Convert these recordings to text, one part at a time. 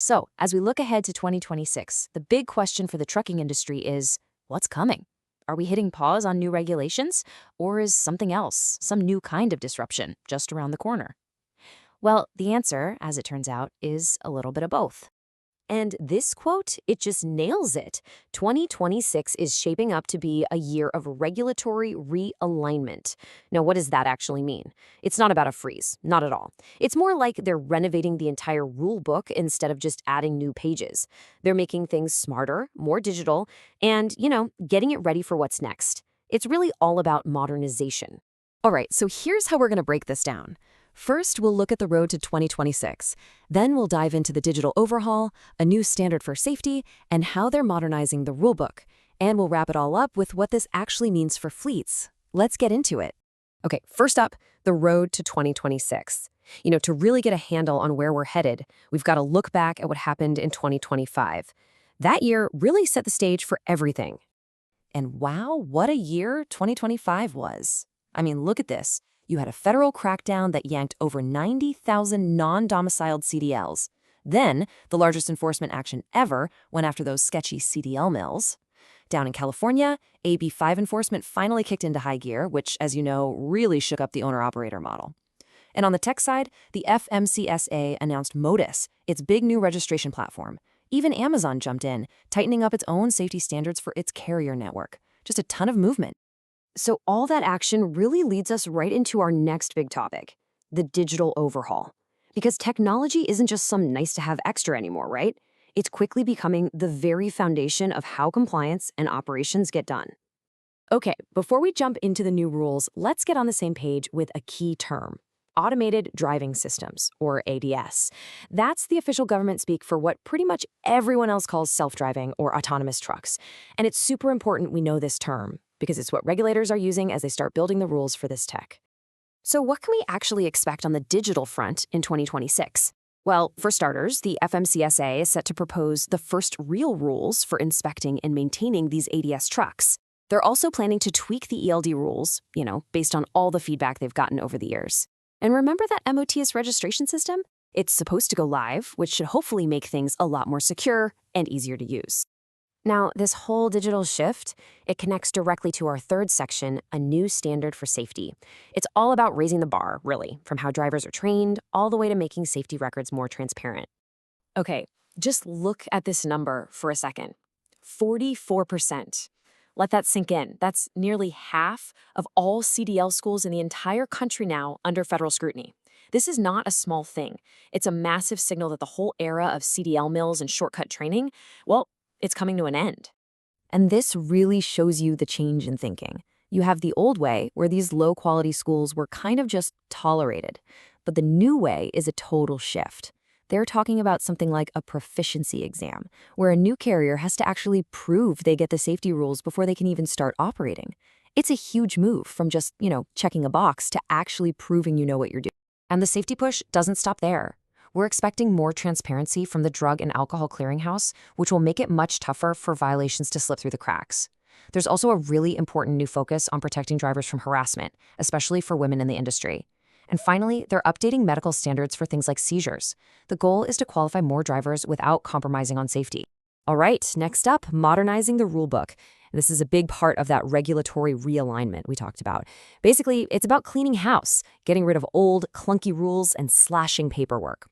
So, as we look ahead to 2026, the big question for the trucking industry is what's coming? Are we hitting pause on new regulations? Or is something else, some new kind of disruption, just around the corner? Well, the answer, as it turns out, is a little bit of both. And this quote, it just nails it. 2026 is shaping up to be a year of regulatory realignment. Now, what does that actually mean? It's not about a freeze, not at all. It's more like they're renovating the entire rule book instead of just adding new pages. They're making things smarter, more digital, and, getting it ready for what's next. It's really all about modernization. All right, so here's how we're going to break this down. First, we'll look at the road to 2026. Then we'll dive into the digital overhaul, a new standard for safety, and how they're modernizing the rulebook. And we'll wrap it all up with what this actually means for fleets. Let's get into it. Okay, first up, the road to 2026. To really get a handle on where we're headed, we've got to look back at what happened in 2025. That year really set the stage for everything. And wow, what a year 2025 was. I mean, look at this. You had a federal crackdown that yanked over 90,000 non-domiciled CDLs. Then, the largest enforcement action ever went after those sketchy CDL mills. Down in California, AB 5 enforcement finally kicked into high gear, which, as you know, really shook up the owner-operator model. And on the tech side, the FMCSA announced Modus, its big new registration platform. Even Amazon jumped in, tightening up its own safety standards for its carrier network. Just a ton of movement. So all that action really leads us right into our next big topic, the digital overhaul. Because technology isn't just some nice-to-have extra anymore, right? It's quickly becoming the very foundation of how compliance and operations get done. Okay, before we jump into the new rules, let's get on the same page with a key term. Automated driving systems, or ADS. That's the official government speak for what pretty much everyone else calls self-driving or autonomous trucks. And it's super important we know this term, because it's what regulators are using as they start building the rules for this tech. So what can we actually expect on the digital front in 2026? Well, for starters, the FMCSA is set to propose the first real rules for inspecting and maintaining these ADS trucks. They're also planning to tweak the ELD rules, based on all the feedback they've gotten over the years. And remember that MOTS registration system? It's supposed to go live, which should hopefully make things a lot more secure and easier to use. Now, this whole digital shift, it connects directly to our third section, a new standard for safety. It's all about raising the bar, really, from how drivers are trained all the way to making safety records more transparent. Okay, just look at this number for a second. 44%. Let that sink in. That's nearly half of all CDL schools in the entire country now under federal scrutiny. This is not a small thing. It's a massive signal that the whole era of CDL mills and shortcut training, well, it's coming to an end. And this really shows you the change in thinking. You have the old way, where these low-quality schools were kind of just tolerated. But the new way is a total shift. They're talking about something like a proficiency exam, where a new carrier has to actually prove they get the safety rules before they can even start operating. It's a huge move from just, checking a box to actually proving you know what you're doing. And the safety push doesn't stop there. We're expecting more transparency from the Drug and Alcohol Clearinghouse, which will make it much tougher for violations to slip through the cracks. There's also a really important new focus on protecting drivers from harassment, especially for women in the industry. And finally, they're updating medical standards for things like seizures. The goal is to qualify more drivers without compromising on safety. All right, next up, modernizing the rulebook. This is a big part of that regulatory realignment we talked about. Basically, it's about cleaning house, getting rid of old, clunky rules, and slashing paperwork.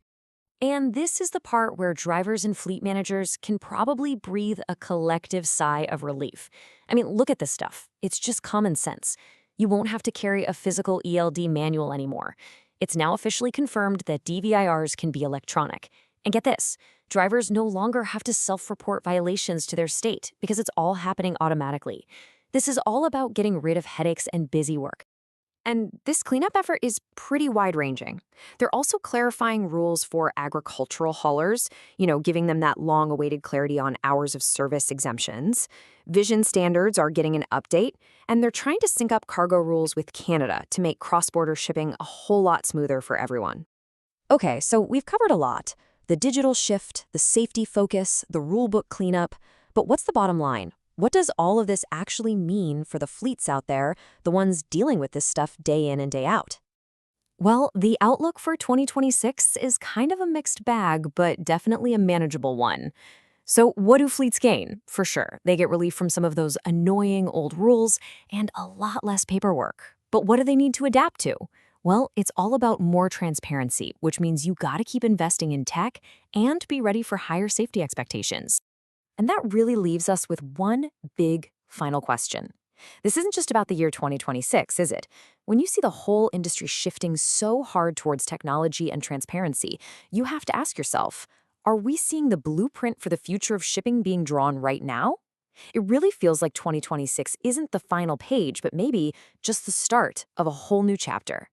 And this is the part where drivers and fleet managers can probably breathe a collective sigh of relief. I mean, look at this stuff. It's just common sense. You won't have to carry a physical ELD manual anymore. It's now officially confirmed that DVIRs can be electronic. And get this, drivers no longer have to self-report violations to their state because it's all happening automatically. This is all about getting rid of headaches and busy work. And this cleanup effort is pretty wide-ranging. They're also clarifying rules for agricultural haulers, giving them that long-awaited clarity on hours of service exemptions. Vision standards are getting an update, and they're trying to sync up cargo rules with Canada to make cross-border shipping a whole lot smoother for everyone. Okay, so we've covered a lot. The digital shift, the safety focus, the rulebook cleanup. But what's the bottom line? What does all of this actually mean for the fleets out there, the ones dealing with this stuff day in and day out? Well, the outlook for 2026 is kind of a mixed bag, but definitely a manageable one. So, what do fleets gain? For sure. They get relief from some of those annoying old rules and a lot less paperwork. But what do they need to adapt to? Well, it's all about more transparency, which means you gotta keep investing in tech and be ready for higher safety expectations. And that really leaves us with one big final question. This isn't just about the year 2026, is it? When you see the whole industry shifting so hard towards technology and transparency, you have to ask yourself, are we seeing the blueprint for the future of shipping being drawn right now? It really feels like 2026 isn't the final page, but maybe just the start of a whole new chapter.